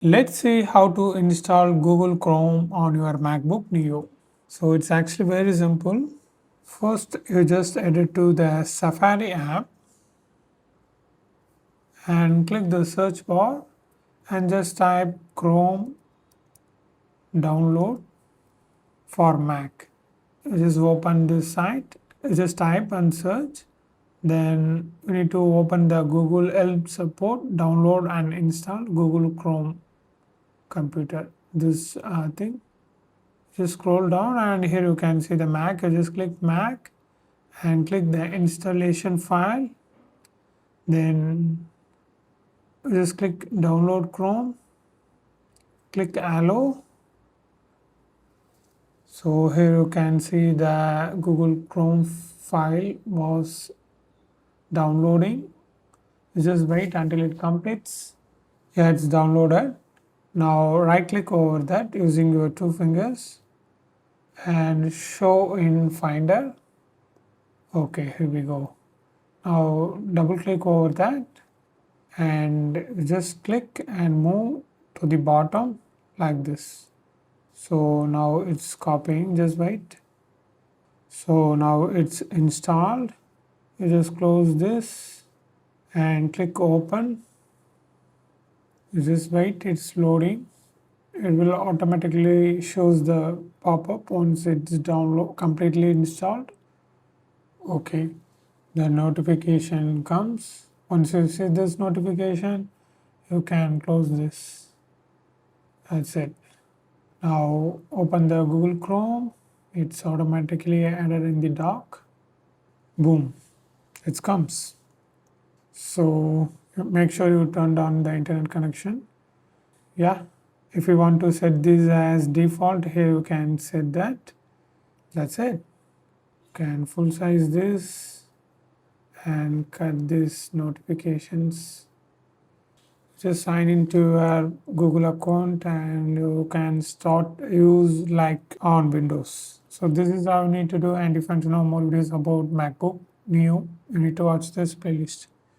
Let's see how to install Google Chrome on your MacBook Neo. So it's actually very simple. First, you just edit to the Safari app and click the search bar and just type Chrome download for Mac. You just open this site, you just type and search. Then you need to open the Google Help support, download and install Google Chrome computer. This thing. Just scroll down and here you can see the Mac. You just click Mac and click the installation file. Then just click download Chrome. Click allow. So here you can see the Google Chrome file was downloading. Just wait until it completes. Yeah, it's downloaded. Now right click over that using your two fingers and show in Finder. Okay, here we go. Now double click over that and just click and move to the bottom like this. So now it's copying, just wait. So now it's installed. You just close this and click open. You just wait, it's loading. It will automatically shows the pop-up once it's download completely installed. Okay, the notification comes. Once you see this notification, you can close this. That's it. Now open the Google Chrome. It's automatically added in the dock. Boom, it comes. So make sure you turn on the internet connection. Yeah, if you want to set this as default, here you can set that. That's it. You can full size this and cut these notifications. Just sign into your Google account and you can start use like on Windows. So this is how you need to do, and if you want to know more videos about MacBook Neo, you need to watch this playlist.